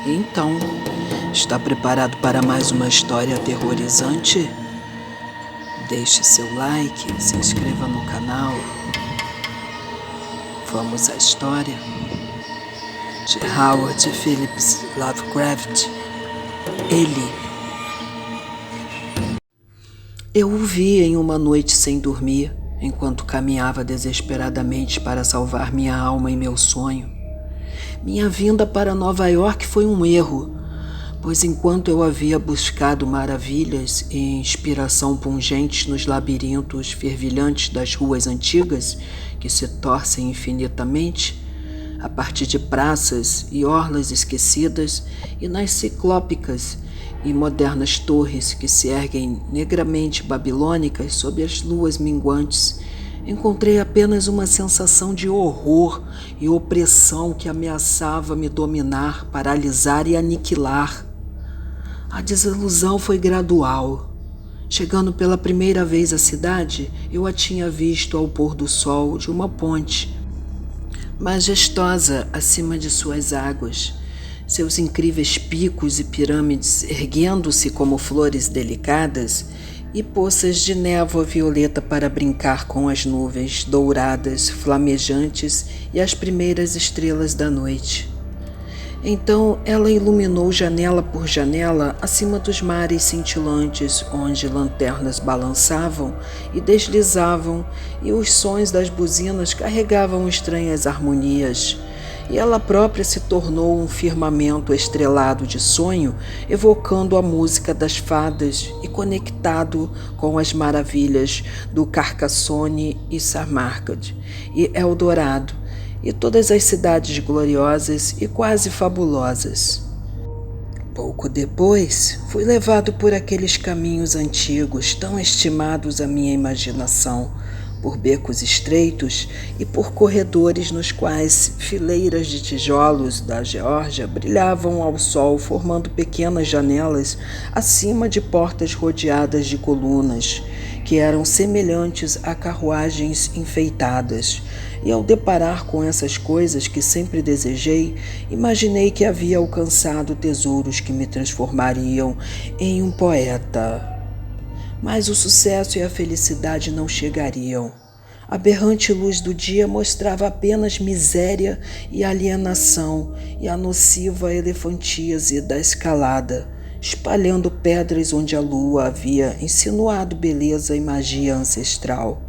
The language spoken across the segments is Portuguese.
Então, está preparado para mais uma história aterrorizante? Deixe seu like, se inscreva no canal. Vamos à história de Howard Phillips Lovecraft. Ele. Eu o vi em uma noite sem dormir, enquanto caminhava desesperadamente para salvar minha alma e meu sonho. Minha vinda para Nova York foi um erro, pois enquanto eu havia buscado maravilhas e inspiração pungentes nos labirintos fervilhantes das ruas antigas que se torcem infinitamente, a partir de praças e orlas esquecidas e nas ciclópicas e modernas torres que se erguem negramente babilônicas sob as luas minguantes, encontrei apenas uma sensação de horror e opressão que ameaçava me dominar, paralisar e aniquilar. A desilusão foi gradual. Chegando pela primeira vez à cidade, eu a tinha visto ao pôr do sol de uma ponte, majestosa acima de suas águas, seus incríveis picos e pirâmides erguendo-se como flores delicadas e poças de névoa violeta para brincar com as nuvens douradas, flamejantes e as primeiras estrelas da noite. Então ela iluminou janela por janela acima dos mares cintilantes, onde lanternas balançavam e deslizavam e os sons das buzinas carregavam estranhas harmonias. E ela própria se tornou um firmamento estrelado de sonho, evocando a música das fadas e conectado com as maravilhas do Carcassonne e Samarcand e Eldorado, e todas as cidades gloriosas e quase fabulosas. Pouco depois, fui levado por aqueles caminhos antigos tão estimados à minha imaginação, por becos estreitos e por corredores nos quais fileiras de tijolos da Geórgia brilhavam ao sol, formando pequenas janelas acima de portas rodeadas de colunas, que eram semelhantes a carruagens enfeitadas. E ao deparar com essas coisas que sempre desejei, imaginei que havia alcançado tesouros que me transformariam em um poeta. Mas o sucesso e a felicidade não chegariam. A berrante luz do dia mostrava apenas miséria e alienação e a nociva elefantíase da escalada, espalhando pedras onde a lua havia insinuado beleza e magia ancestral.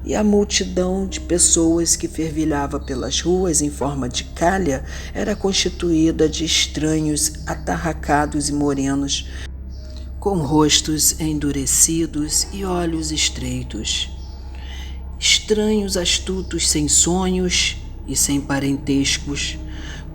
E a multidão de pessoas que fervilhava pelas ruas em forma de calha era constituída de estranhos atarracados e morenos, com rostos endurecidos e olhos estreitos. Estranhos astutos sem sonhos e sem parentescos,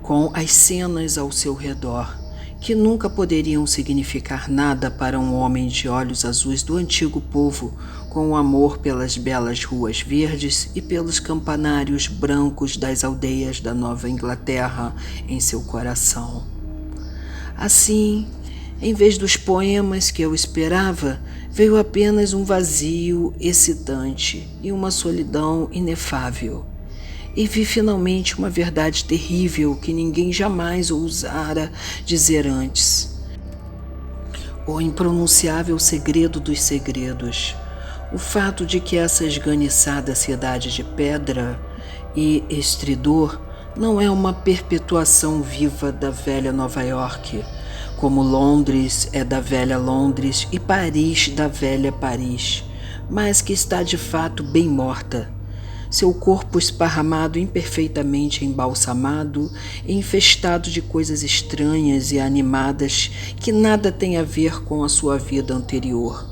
com as cenas ao seu redor, que nunca poderiam significar nada para um homem de olhos azuis do antigo povo, com o amor pelas belas ruas verdes e pelos campanários brancos das aldeias da Nova Inglaterra em seu coração. Assim, em vez dos poemas que eu esperava, veio apenas um vazio excitante e uma solidão inefável. E vi finalmente uma verdade terrível que ninguém jamais ousara dizer antes. O impronunciável segredo dos segredos. O fato de que essa esganiçada cidade de pedra e estridor não é uma perpetuação viva da velha Nova York, como Londres é da velha Londres e Paris da velha Paris, mas que está de fato bem morta, seu corpo esparramado imperfeitamente embalsamado e infestado de coisas estranhas e animadas que nada têm a ver com a sua vida anterior.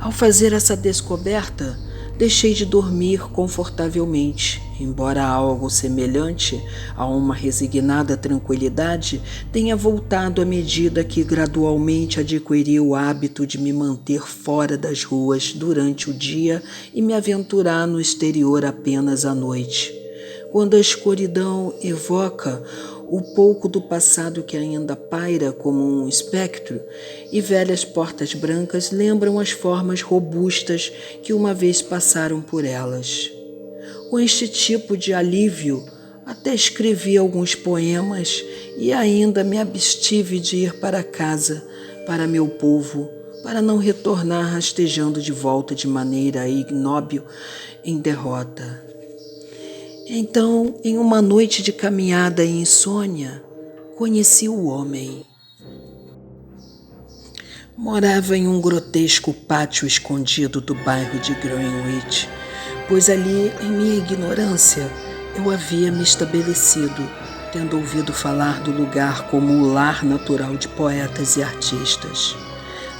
Ao fazer essa descoberta, deixei de dormir confortavelmente, embora algo semelhante a uma resignada tranquilidade tenha voltado à medida que gradualmente adquiri o hábito de me manter fora das ruas durante o dia e me aventurar no exterior apenas à noite, quando a escuridão evoca o pouco do passado que ainda paira como um espectro, e velhas portas brancas lembram as formas robustas que uma vez passaram por elas. Com este tipo de alívio, até escrevi alguns poemas e ainda me abstive de ir para casa, para meu povo, para não retornar rastejando de volta de maneira ignóbil em derrota. Então, em uma noite de caminhada e insônia, conheci o homem. Morava em um grotesco pátio escondido do bairro de Greenwich, pois ali, em minha ignorância, eu havia me estabelecido, tendo ouvido falar do lugar como o lar natural de poetas e artistas.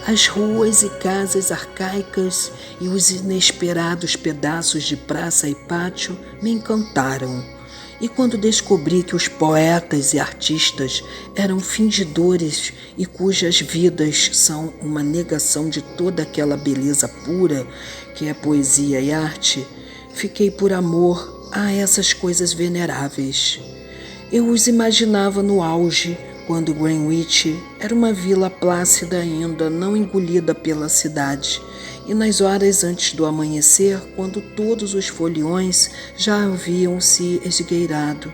As ruas e casas arcaicas e os inesperados pedaços de praça e pátio me encantaram. E quando descobri que os poetas e artistas eram fingidores e cujas vidas são uma negação de toda aquela beleza pura que é poesia e arte, fiquei por amor a essas coisas veneráveis. Eu os imaginava no auge, quando Greenwich era uma vila plácida ainda, não engolida pela cidade, e nas horas antes do amanhecer, quando todos os foliões já haviam se esgueirado,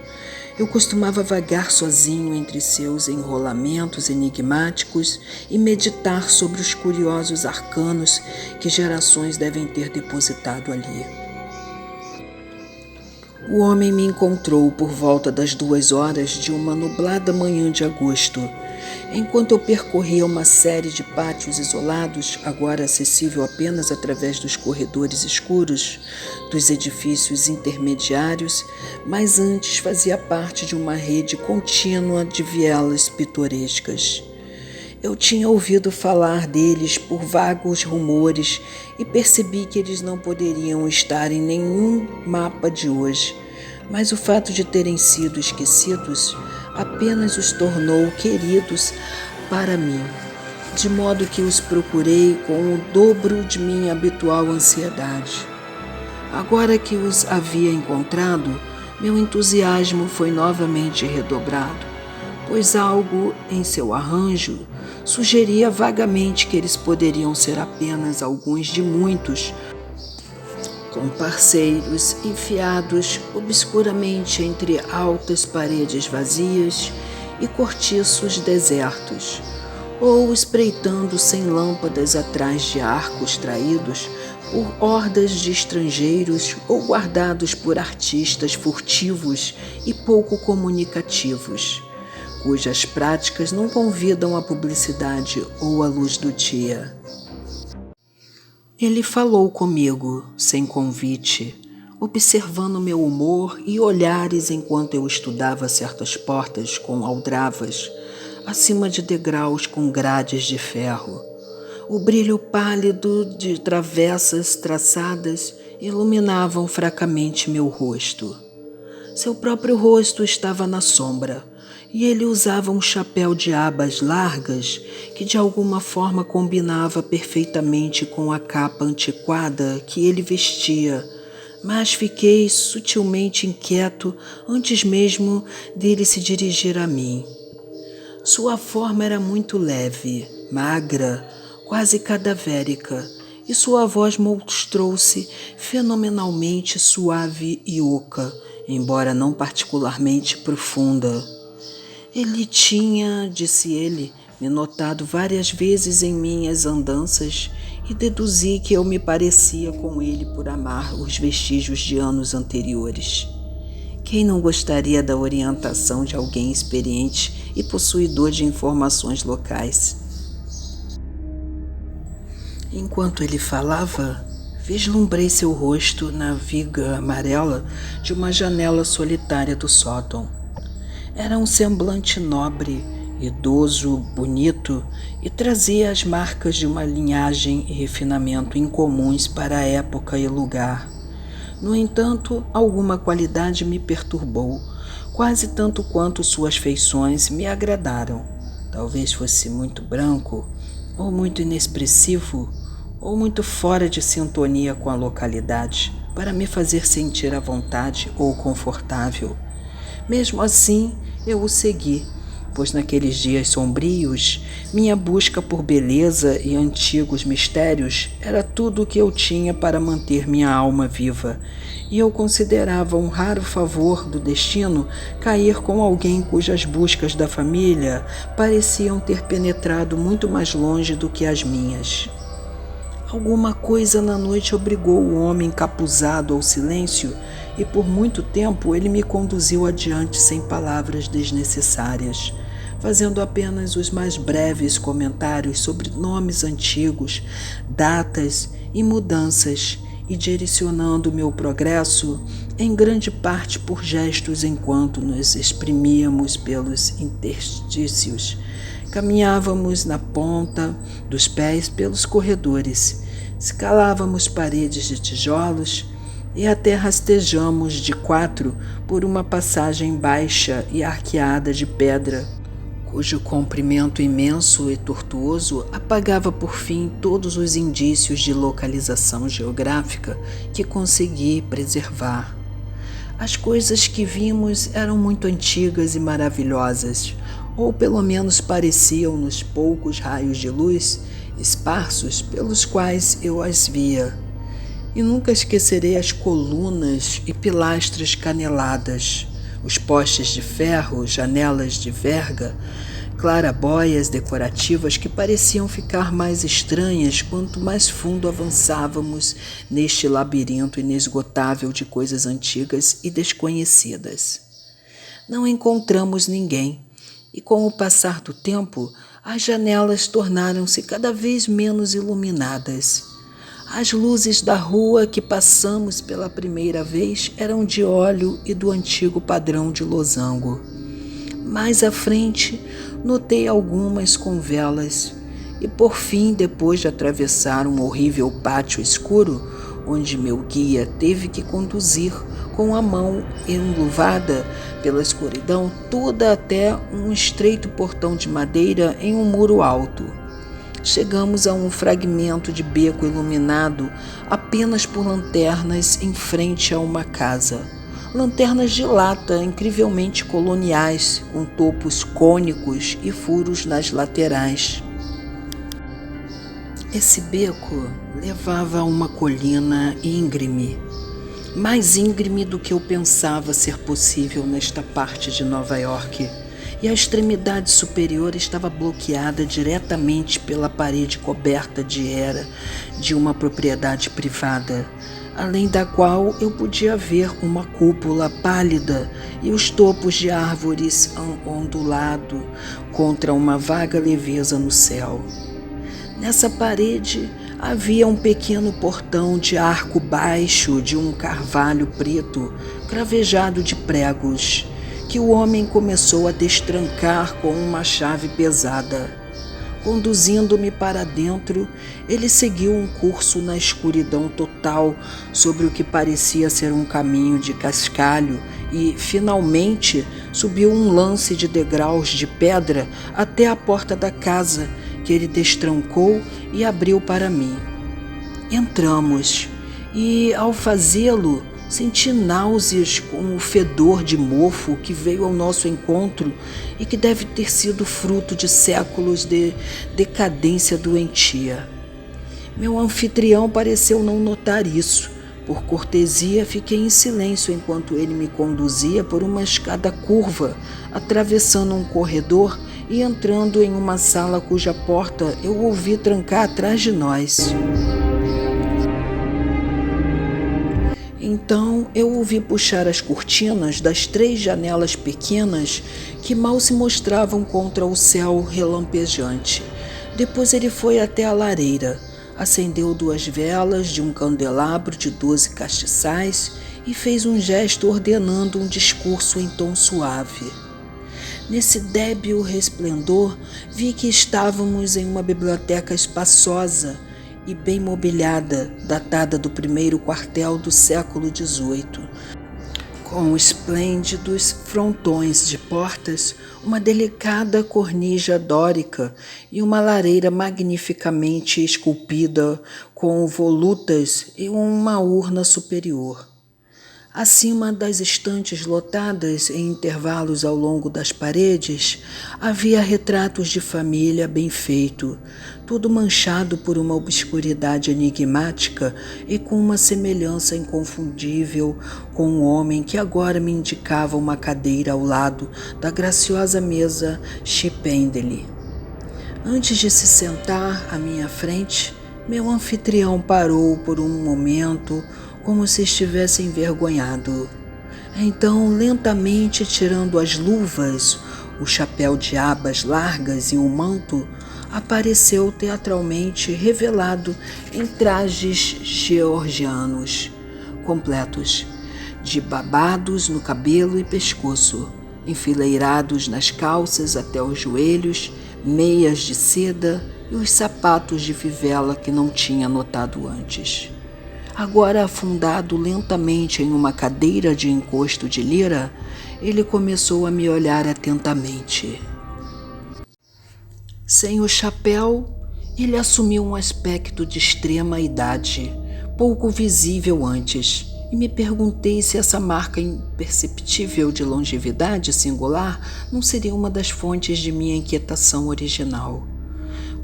eu costumava vagar sozinho entre seus enrolamentos enigmáticos e meditar sobre os curiosos arcanos que gerações devem ter depositado ali. O homem me encontrou por volta das 2 horas de uma nublada manhã de agosto, enquanto eu percorria uma série de pátios isolados, agora acessível apenas através dos corredores escuros dos edifícios intermediários, mas antes fazia parte de uma rede contínua de vielas pitorescas. Eu tinha ouvido falar deles por vagos rumores e percebi que eles não poderiam estar em nenhum mapa de hoje, mas o fato de terem sido esquecidos apenas os tornou queridos para mim, de modo que os procurei com o dobro de minha habitual ansiedade. Agora que os havia encontrado, meu entusiasmo foi novamente redobrado, pois algo em seu arranjo sugeria vagamente que eles poderiam ser apenas alguns de muitos comparseiros enfiados obscuramente entre altas paredes vazias e cortiços desertos, ou espreitando sem lâmpadas atrás de arcos traídos por hordas de estrangeiros ou guardados por artistas furtivos e pouco comunicativos, cujas práticas não convidam à publicidade ou à luz do dia. Ele falou comigo, sem convite, observando meu humor e olhares enquanto eu estudava certas portas com aldravas, acima de degraus com grades de ferro. O brilho pálido de travessas traçadas iluminavam fracamente meu rosto. Seu próprio rosto estava na sombra, e ele usava um chapéu de abas largas que de alguma forma combinava perfeitamente com a capa antiquada que ele vestia, mas fiquei sutilmente inquieto antes mesmo dele se dirigir a mim. Sua forma era muito leve, magra, quase cadavérica, e sua voz mostrou-se fenomenalmente suave e oca, embora não particularmente profunda. Ele tinha, disse ele, me notado várias vezes em minhas andanças e deduzi que eu me parecia com ele por amar os vestígios de anos anteriores. Quem não gostaria da orientação de alguém experiente e possuidor de informações locais? Enquanto ele falava, vislumbrei seu rosto na viga amarela de uma janela solitária do sótão. Era um semblante nobre, idoso, bonito e trazia as marcas de uma linhagem e refinamento incomuns para a época e lugar. No entanto, alguma qualidade me perturbou, quase tanto quanto suas feições me agradaram. Talvez fosse muito branco, ou muito inexpressivo, ou muito fora de sintonia com a localidade, para me fazer sentir à vontade ou confortável. Mesmo assim, eu o segui, pois naqueles dias sombrios, minha busca por beleza e antigos mistérios era tudo o que eu tinha para manter minha alma viva, e eu considerava um raro favor do destino cair com alguém cujas buscas da família pareciam ter penetrado muito mais longe do que as minhas. Alguma coisa na noite obrigou o homem encapuzado ao silêncio, e por muito tempo ele me conduziu adiante sem palavras desnecessárias, fazendo apenas os mais breves comentários sobre nomes antigos, datas e mudanças, e direcionando meu progresso em grande parte por gestos enquanto nos exprimíamos pelos interstícios. Caminhávamos na ponta dos pés pelos corredores, escalávamos paredes de tijolos e até rastejamos de 4 por uma passagem baixa e arqueada de pedra, cujo comprimento imenso e tortuoso apagava por fim todos os indícios de localização geográfica que consegui preservar. As coisas que vimos eram muito antigas e maravilhosas, ou pelo menos pareciam nos poucos raios de luz esparsos pelos quais eu as via. E nunca esquecerei as colunas e pilastras caneladas, os postes de ferro, janelas de verga, clarabóias decorativas que pareciam ficar mais estranhas quanto mais fundo avançávamos neste labirinto inesgotável de coisas antigas e desconhecidas. Não encontramos ninguém, e com o passar do tempo, as janelas tornaram-se cada vez menos iluminadas. As luzes da rua que passamos pela primeira vez eram de óleo e do antigo padrão de losango. Mais à frente, notei algumas com velas, e por fim, depois de atravessar um horrível pátio escuro, onde meu guia teve que conduzir com a mão enluvada pela escuridão toda até um estreito portão de madeira em um muro alto. Chegamos a um fragmento de beco iluminado apenas por lanternas em frente a uma casa. Lanternas de lata incrivelmente coloniais, com topos cônicos e furos nas laterais. Esse beco levava a uma colina íngreme, mais íngreme do que eu pensava ser possível nesta parte de Nova York, e a extremidade superior estava bloqueada diretamente pela parede coberta de era de uma propriedade privada, além da qual eu podia ver uma cúpula pálida e os topos de árvores ondulado contra uma vaga leveza no céu. Nessa parede havia um pequeno portão de arco baixo de um carvalho preto cravejado de pregos, que o homem começou a destrancar com uma chave pesada. Conduzindo-me para dentro, ele seguiu um curso na escuridão total sobre o que parecia ser um caminho de cascalho e, finalmente, subiu um lance de degraus de pedra até a porta da casa, que ele destrancou e abriu para mim. Entramos e, ao fazê-lo, senti náuseas com o fedor de mofo que veio ao nosso encontro e que deve ter sido fruto de séculos de decadência doentia. Meu anfitrião pareceu não notar isso. Por cortesia, fiquei em silêncio enquanto ele me conduzia por uma escada curva, atravessando um corredor e entrando em uma sala cuja porta eu ouvi trancar atrás de nós. Então eu ouvi puxar as cortinas das 3 janelas pequenas que mal se mostravam contra o céu relampejante. Depois ele foi até a lareira, acendeu 2 velas de um candelabro de 12 castiçais e fez um gesto ordenando um discurso em tom suave. Nesse débil resplendor, vi que estávamos em uma biblioteca espaçosa e bem mobiliada, datada do primeiro quartel do século XVIII, com esplêndidos frontões de portas, uma delicada cornija dórica e uma lareira magnificamente esculpida com volutas e uma urna superior. Acima das estantes lotadas em intervalos ao longo das paredes, havia retratos de família bem feito, tudo manchado por uma obscuridade enigmática e com uma semelhança inconfundível com um homem que agora me indicava uma cadeira ao lado da graciosa mesa Chipendale. Antes de se sentar à minha frente, meu anfitrião parou por um momento, como se estivesse envergonhado. Então, lentamente tirando as luvas, o chapéu de abas largas e o manto, apareceu teatralmente revelado em trajes georgianos, completos, de babados no cabelo e pescoço, enfileirados nas calças até os joelhos, meias de seda e os sapatos de fivela que não tinha notado antes. Agora afundado lentamente em uma cadeira de encosto de lira, ele começou a me olhar atentamente. Sem o chapéu, ele assumiu um aspecto de extrema idade, pouco visível antes, e me perguntei se essa marca imperceptível de longevidade singular não seria uma das fontes de minha inquietação original.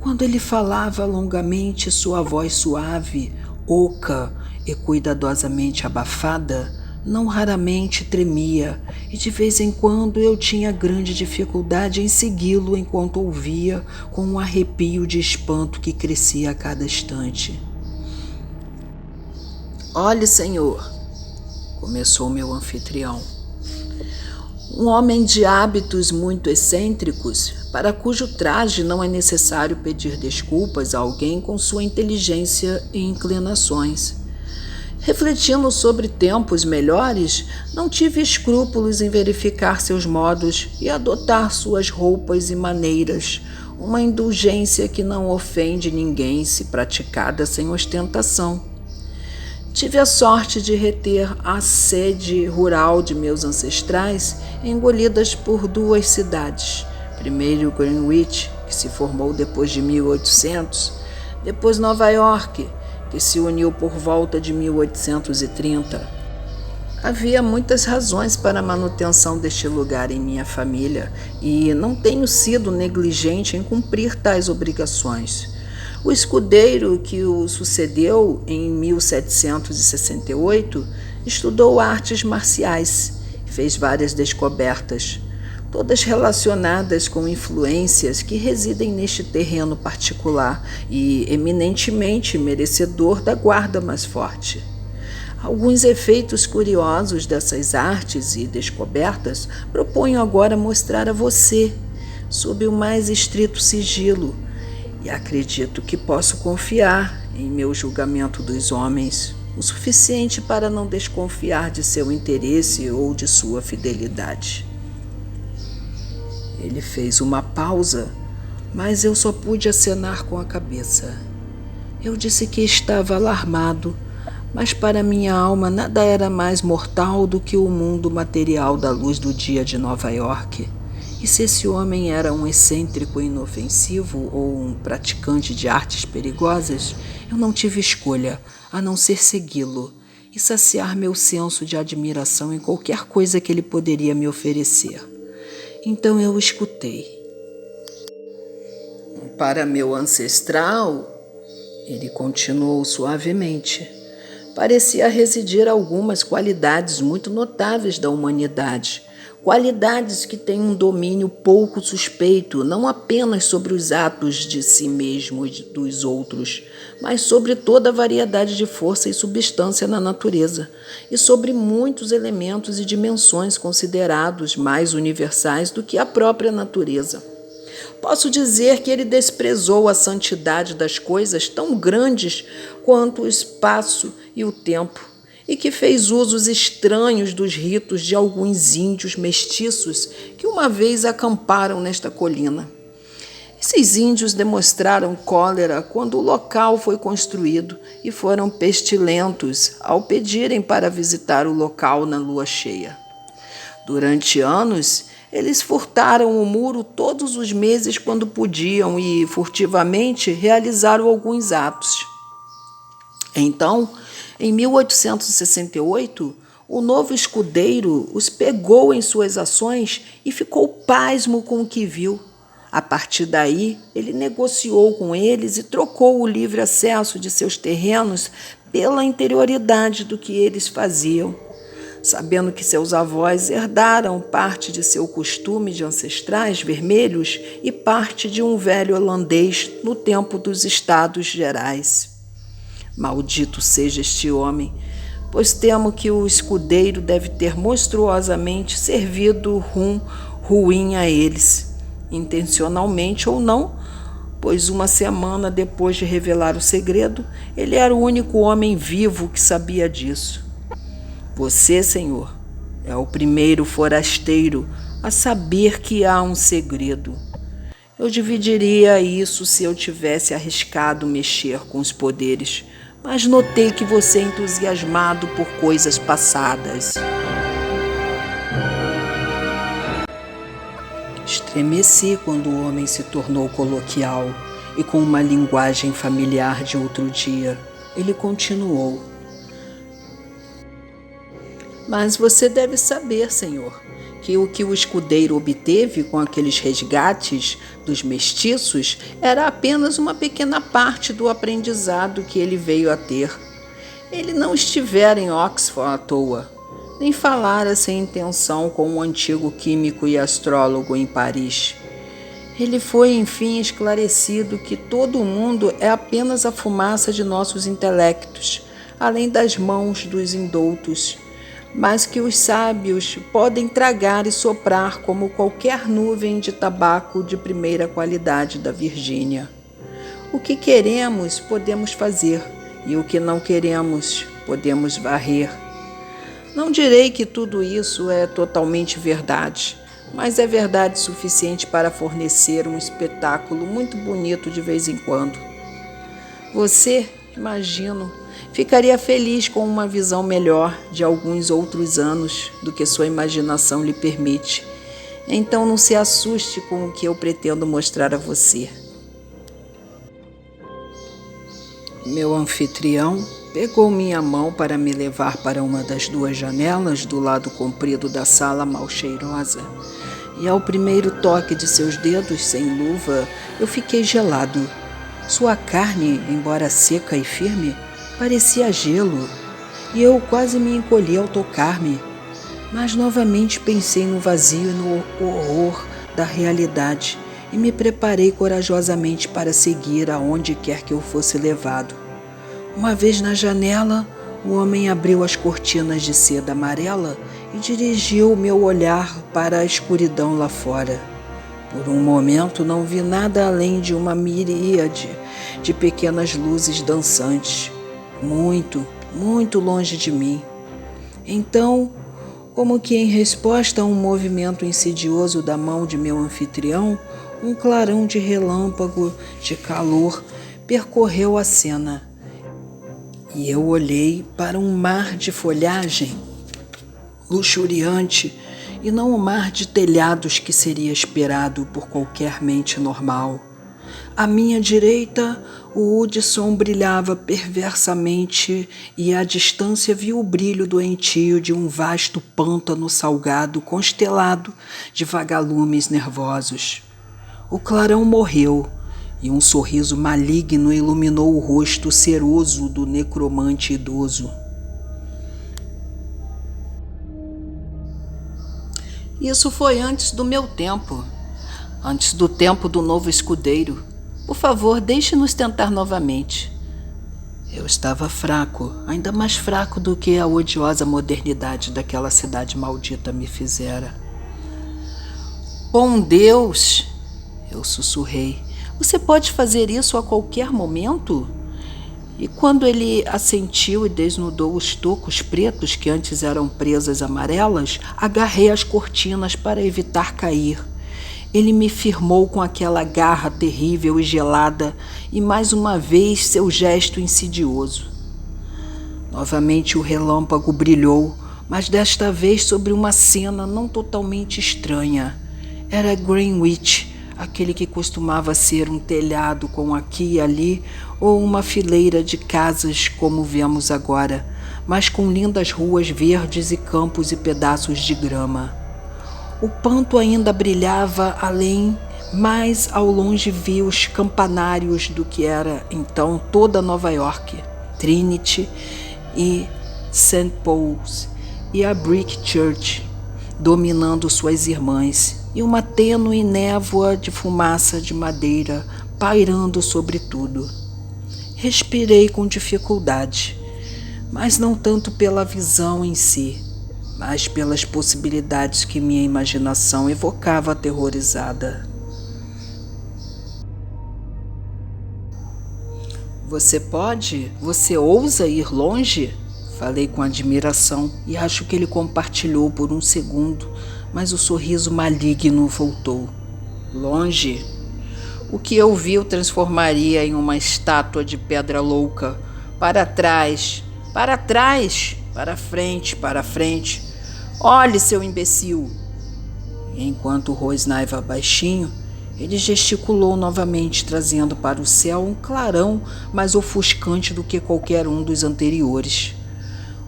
Quando ele falava longamente, sua voz suave, oca e cuidadosamente abafada, não raramente tremia, e de vez em quando eu tinha grande dificuldade em segui-lo enquanto ouvia com um arrepio de espanto que crescia a cada instante. "Olhe, senhor", começou meu anfitrião, "um homem de hábitos muito excêntricos, para cujo traje não é necessário pedir desculpas a alguém com sua inteligência e inclinações. Refletindo sobre tempos melhores, não tive escrúpulos em verificar seus modos e adotar suas roupas e maneiras, uma indulgência que não ofende ninguém se praticada sem ostentação. Tive a sorte de reter a sede rural de meus ancestrais, engolidas por duas cidades. Primeiro Greenwich, que se formou depois de 1800, depois Nova York, que se uniu por volta de 1830. Havia muitas razões para a manutenção deste lugar em minha família e não tenho sido negligente em cumprir tais obrigações. O escudeiro que o sucedeu em 1768 estudou artes marciais e fez várias descobertas, todas relacionadas com influências que residem neste terreno particular e eminentemente merecedor da guarda mais forte. Alguns efeitos curiosos dessas artes e descobertas proponho agora mostrar a você, sob o mais estrito sigilo, e acredito que posso confiar em meu julgamento dos homens, o suficiente para não desconfiar de seu interesse ou de sua fidelidade." Ele fez uma pausa, mas eu só pude acenar com a cabeça. Eu disse que estava alarmado, mas para minha alma nada era mais mortal do que o mundo material da luz do dia de Nova York. E se esse homem era um excêntrico inofensivo ou um praticante de artes perigosas, eu não tive escolha a não ser segui-lo e saciar meu senso de admiração em qualquer coisa que ele poderia me oferecer. Então eu escutei. "Para meu ancestral", ele continuou suavemente, "parecia residir algumas qualidades muito notáveis da humanidade, qualidades que têm um domínio pouco suspeito, não apenas sobre os atos de si mesmo e dos outros, mas sobre toda a variedade de força e substância na natureza, e sobre muitos elementos e dimensões considerados mais universais do que a própria natureza. Posso dizer que ele desprezou a santidade das coisas tão grandes quanto o espaço e o tempo, e que fez usos estranhos dos ritos de alguns índios mestiços que uma vez acamparam nesta colina. Esses índios demonstraram cólera quando o local foi construído e foram pestilentos ao pedirem para visitar o local na lua cheia. Durante anos, eles furtaram o muro todos os meses quando podiam e, furtivamente, realizaram alguns atos. Então, em 1868, O novo escudeiro os pegou em suas ações e ficou pasmo com o que viu. A partir daí, ele negociou com eles e trocou o livre acesso de seus terrenos pela interioridade do que eles faziam. Sabendo que seus avós herdaram parte de seu costume de ancestrais vermelhos e parte de um velho holandês no tempo dos Estados Gerais. Maldito seja este homem, pois temo que o escudeiro deve ter monstruosamente servido rum ruim a eles, intencionalmente ou não, pois uma semana depois de revelar o segredo, ele era o único homem vivo que sabia disso. Você, Senhor, é o primeiro forasteiro a saber que há um segredo. Eu dividiria isso se eu tivesse arriscado mexer com os poderes, mas notei que você é entusiasmado por coisas passadas. Estremeci quando o homem se tornou coloquial e com uma linguagem familiar de outro dia. Ele continuou. Mas você deve saber, Senhor, que o escudeiro obteve com aqueles resgates dos mestiços era apenas uma pequena parte do aprendizado que ele veio a ter. Ele não estivera em Oxford à toa, nem falara sem intenção com um antigo químico e astrólogo em Paris. Ele foi, enfim, esclarecido que todo o mundo é apenas a fumaça de nossos intelectos, além das mãos dos indoutos, mas que os sábios podem tragar e soprar como qualquer nuvem de tabaco de primeira qualidade da Virgínia. O que queremos, podemos fazer, e o que não queremos, podemos varrer. Não direi que tudo isso é totalmente verdade, mas é verdade suficiente para fornecer um espetáculo muito bonito de vez em quando. Você, imagino, ficaria feliz com uma visão melhor de alguns outros anos do que sua imaginação lhe permite. Então não se assuste com o que eu pretendo mostrar a você. Meu anfitrião pegou minha mão para me levar para uma das duas janelas do lado comprido da sala mal cheirosa. E ao primeiro toque de seus dedos sem luva, eu fiquei gelado. Sua carne, embora seca e firme, parecia gelo, e eu quase me encolhi ao tocar-me. Mas novamente pensei no vazio e no horror da realidade e me preparei corajosamente para seguir aonde quer que eu fosse levado. Uma vez na janela, o homem abriu as cortinas de seda amarela e dirigiu o meu olhar para a escuridão lá fora. Por um momento não vi nada além de uma miríade de pequenas luzes dançantes, muito, muito longe de mim. Então, como que em resposta a um movimento insidioso da mão de meu anfitrião, um clarão de relâmpago de calor percorreu a cena. E eu olhei para um mar de folhagem luxuriante e não o mar de telhados que seria esperado por qualquer mente normal. À minha direita, o Hudson brilhava perversamente e à distância vi o brilho doentio de um vasto pântano salgado constelado de vagalumes nervosos. O clarão morreu e um sorriso maligno iluminou o rosto seroso do necromante idoso. Isso foi antes do meu tempo, antes do tempo do novo escudeiro. Por favor, deixe-nos tentar novamente. Eu estava fraco, ainda mais fraco do que a odiosa modernidade daquela cidade maldita me fizera. Bom Deus! Eu sussurrei. Você pode fazer isso a qualquer momento? E quando ele assentiu e desnudou os tocos pretos que antes eram presas amarelas, agarrei as cortinas para evitar cair. Ele me firmou com aquela garra terrível e gelada e mais uma vez seu gesto insidioso. Novamente o relâmpago brilhou, mas desta vez sobre uma cena não totalmente estranha. Era Greenwich, aquele que costumava ser um telhado com aqui e ali ou uma fileira de casas como vemos agora, mas com lindas ruas verdes e campos e pedaços de grama. O ponto ainda brilhava além, mas ao longe vi os campanários do que era então toda Nova York, Trinity e St. Paul's e a Brick Church, dominando suas irmãs, e uma tênue névoa de fumaça de madeira pairando sobre tudo. Respirei com dificuldade, mas não tanto pela visão em si, mas pelas possibilidades que minha imaginação evocava aterrorizada. Você ousa ir longe? Falei com admiração e acho que ele compartilhou por um segundo, mas o sorriso maligno voltou. Longe? O que eu vi o transformaria em uma estátua de pedra louca. Para trás, para trás, para frente. Olhe, seu imbecil! E enquanto rosnava baixinho, ele gesticulou novamente, trazendo para o céu um clarão mais ofuscante do que qualquer um dos anteriores.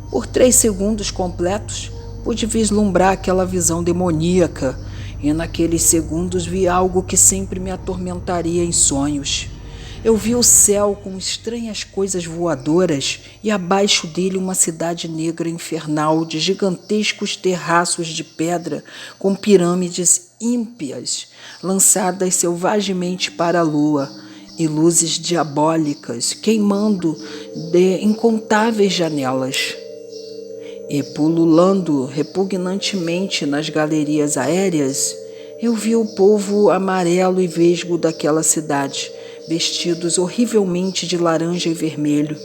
Por 3 segundos completos, pude vislumbrar aquela visão demoníaca, e naqueles segundos vi algo que sempre me atormentaria em sonhos. Eu vi o céu com estranhas coisas voadoras e abaixo dele uma cidade negra infernal de gigantescos terraços de pedra com pirâmides ímpias lançadas selvagemente para a lua e luzes diabólicas queimando de incontáveis janelas. E pululando repugnantemente nas galerias aéreas, eu vi o povo amarelo e vesgo daquela cidade, vestidos horrivelmente de laranja e vermelho,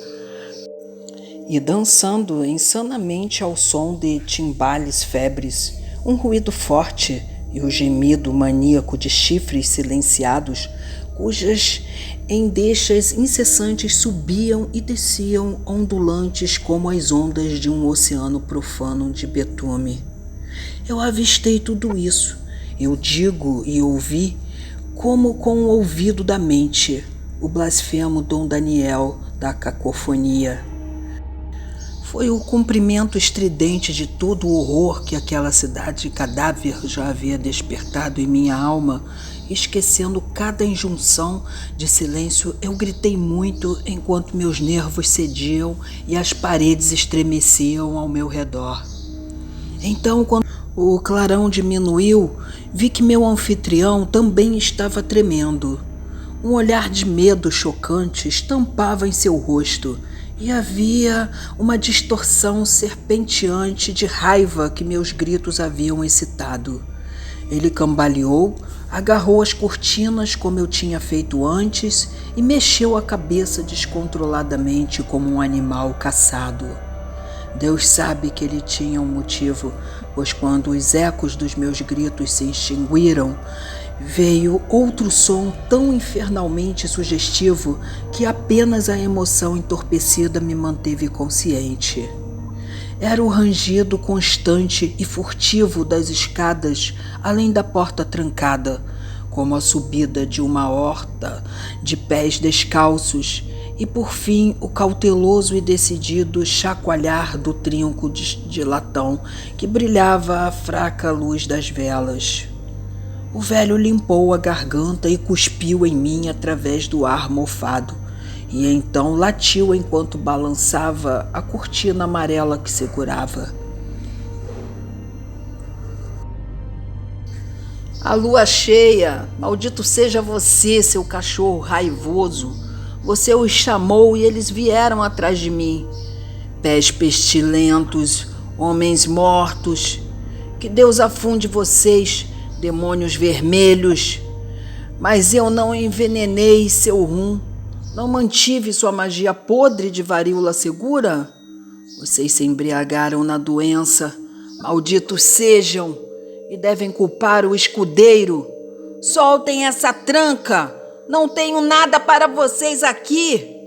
e dançando insanamente ao som de timbales febres, um ruído forte e o gemido maníaco de chifres silenciados, cujas endechas incessantes subiam e desciam ondulantes como as ondas de um oceano profano de betume. Eu avistei tudo isso, eu digo e ouvi, como com o ouvido da mente, o blasfemo Dom Daniel da cacofonia. Foi o cumprimento estridente de todo o horror que aquela cidade cadáver já havia despertado em minha alma. Esquecendo cada injunção de silêncio, eu gritei muito enquanto meus nervos cediam e as paredes estremeciam ao meu redor. Então, quando o clarão diminuiu, vi que meu anfitrião também estava tremendo. Um olhar de medo chocante estampava em seu rosto, e havia uma distorção serpenteante de raiva que meus gritos haviam excitado. Ele cambaleou, agarrou as cortinas como eu tinha feito antes e mexeu a cabeça descontroladamente como um animal caçado. Deus sabe que ele tinha um motivo, pois quando os ecos dos meus gritos se extinguiram, veio outro som tão infernalmente sugestivo que apenas a emoção entorpecida me manteve consciente. Era o rangido constante e furtivo das escadas além da porta trancada, como a subida de uma horta de pés descalços, e por fim o cauteloso e decidido chacoalhar do trinco de latão que brilhava à fraca luz das velas. O velho limpou a garganta e cuspiu em mim através do ar mofado, e então latiu enquanto balançava a cortina amarela que segurava. A lua cheia, maldito seja você, seu cachorro raivoso. Você os chamou e eles vieram atrás de mim. Pés pestilentos, homens mortos. Que Deus afunde vocês, demônios vermelhos. Mas eu não envenenei seu rum. Não mantive sua magia podre de varíola segura? Vocês se embriagaram na doença. Malditos sejam, e devem culpar o escudeiro. Soltem essa tranca! Não tenho nada para vocês aqui!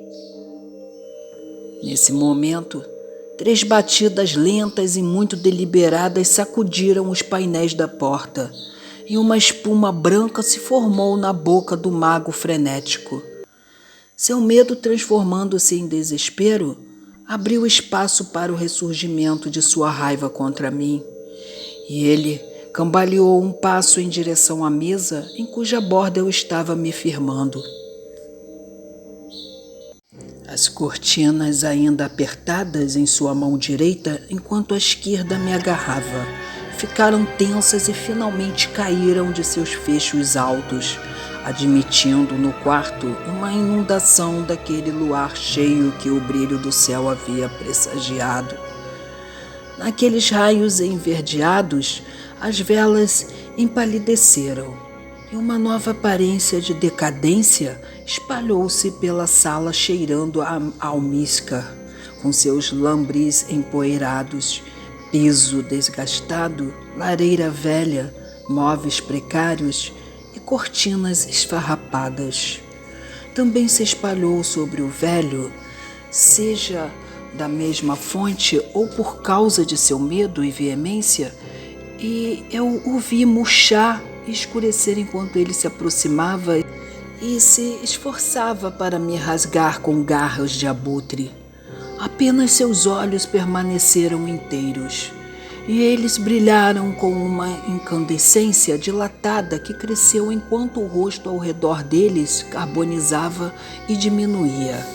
Nesse momento, 3 batidas lentas e muito deliberadas sacudiram os painéis da porta, e uma espuma branca se formou na boca do mago frenético. Seu medo transformando-se em desespero, abriu espaço para o ressurgimento de sua raiva contra mim, e ele cambaleou um passo em direção à mesa em cuja borda eu estava me firmando. As cortinas ainda apertadas em sua mão direita, enquanto a esquerda me agarrava, ficaram tensas e finalmente caíram de seus fechos altos, admitindo no quarto uma inundação daquele luar cheio que o brilho do céu havia pressagiado. Naqueles raios enverdeados, as velas empalideceram e uma nova aparência de decadência espalhou-se pela sala cheirando a almíscar, com seus lambris empoeirados, piso desgastado, lareira velha, móveis precários e cortinas esfarrapadas. Também se espalhou sobre o velho, seja da mesma fonte ou por causa de seu medo e veemência, e eu o vi murchar e escurecer enquanto ele se aproximava e se esforçava para me rasgar com garras de abutre. Apenas seus olhos permaneceram inteiros, e eles brilharam com uma incandescência dilatada que cresceu enquanto o rosto ao redor deles carbonizava e diminuía.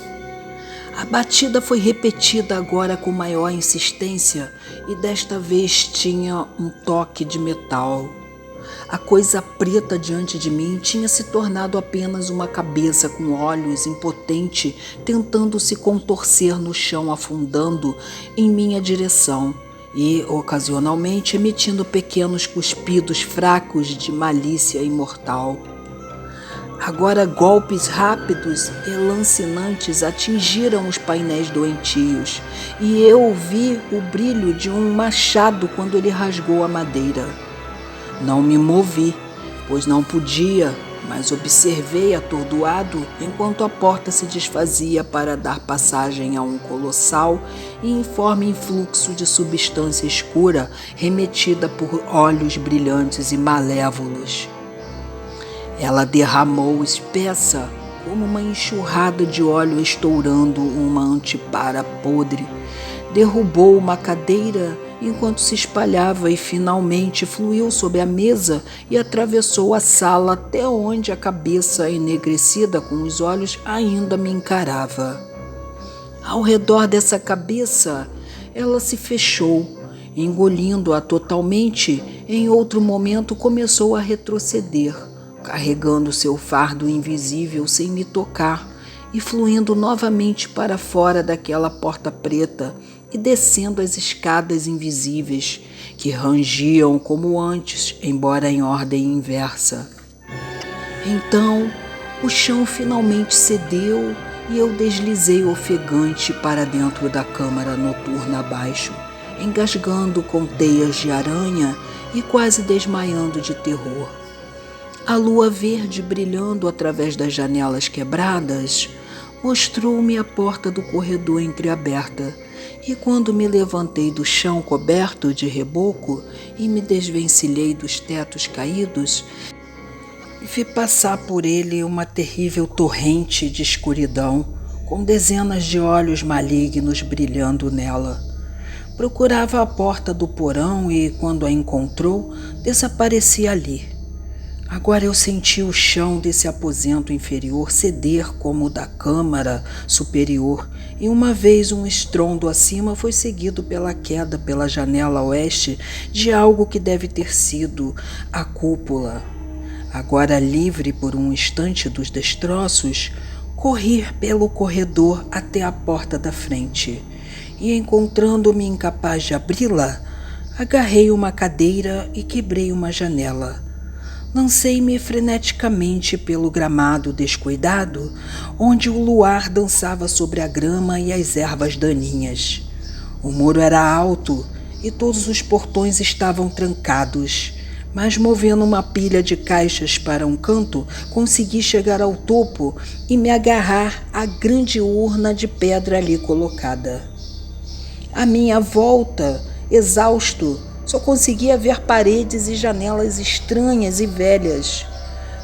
A batida foi repetida agora com maior insistência e desta vez tinha um toque de metal. A coisa preta diante de mim tinha se tornado apenas uma cabeça com olhos, impotente, tentando se contorcer no chão, afundando em minha direção e, ocasionalmente, emitindo pequenos cuspidos fracos de malícia imortal. Agora golpes rápidos e lancinantes atingiram os painéis doentios, e eu vi o brilho de um machado quando ele rasgou a madeira. Não me movi, pois não podia, mas observei atordoado enquanto a porta se desfazia para dar passagem a um colossal e informe influxo de substância escura remetida por olhos brilhantes e malévolos. Ela derramou espessa como uma enxurrada de óleo estourando uma antipara podre. Derrubou uma cadeira enquanto se espalhava e finalmente fluiu sobre a mesa e atravessou a sala até onde a cabeça enegrecida com os olhos ainda me encarava. Ao redor dessa cabeça, ela se fechou, engolindo-a totalmente. Em outro momento começou a retroceder, carregando seu fardo invisível sem me tocar e fluindo novamente para fora daquela porta preta e descendo as escadas invisíveis que rangiam como antes, embora em ordem inversa. Então, o chão finalmente cedeu e eu deslizei ofegante para dentro da câmara noturna abaixo, engasgando com teias de aranha e quase desmaiando de terror. A lua verde brilhando através das janelas quebradas mostrou-me a porta do corredor entreaberta, e quando me levantei do chão coberto de reboco e me desvencilhei dos tetos caídos, vi passar por ele uma terrível torrente de escuridão, com dezenas de olhos malignos brilhando nela. Procurava a porta do porão e, quando a encontrou, desaparecia ali. Agora eu senti o chão desse aposento inferior ceder como o da câmara superior, e uma vez um estrondo acima foi seguido pela queda pela janela oeste de algo que deve ter sido a cúpula. Agora livre por um instante dos destroços, corri pelo corredor até a porta da frente, e encontrando-me incapaz de abri-la, agarrei uma cadeira e quebrei uma janela. Lancei-me freneticamente pelo gramado descuidado, onde o luar dançava sobre a grama e as ervas daninhas. O muro era alto e todos os portões estavam trancados, mas movendo uma pilha de caixas para um canto, consegui chegar ao topo e me agarrar à grande urna de pedra ali colocada. À minha volta, exausto, só conseguia ver paredes e janelas estranhas e velhas.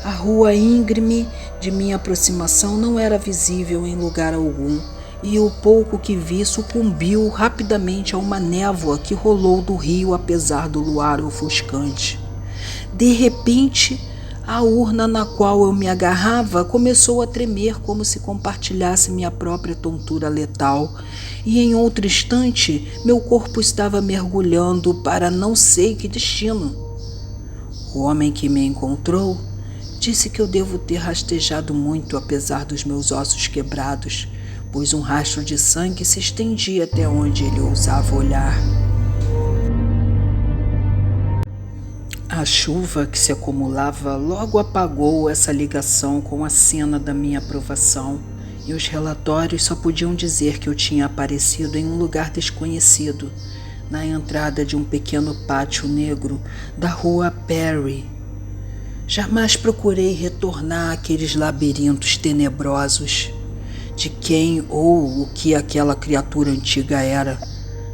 A rua íngreme de minha aproximação não era visível em lugar algum, e o pouco que vi sucumbiu rapidamente a uma névoa que rolou do rio apesar do luar ofuscante. De repente, a urna na qual eu me agarrava começou a tremer como se compartilhasse minha própria tontura letal, e em outro instante meu corpo estava mergulhando para não sei que destino. O homem que me encontrou disse que eu devo ter rastejado muito apesar dos meus ossos quebrados, pois um rastro de sangue se estendia até onde ele ousava olhar. A chuva que se acumulava logo apagou essa ligação com a cena da minha aprovação, e os relatórios só podiam dizer que eu tinha aparecido em um lugar desconhecido, na entrada de um pequeno pátio negro da rua Perry. Jamais procurei retornar àqueles labirintos tenebrosos. De quem ou o que aquela criatura antiga era,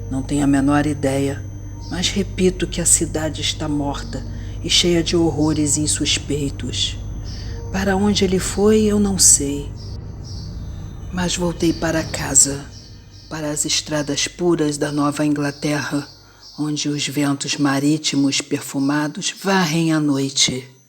não tenho a menor ideia, mas repito que a cidade está morta e cheia de horrores insuspeitos. Para onde ele foi, eu não sei. Mas voltei para casa, para as estradas puras da Nova Inglaterra, onde os ventos marítimos perfumados varrem a noite.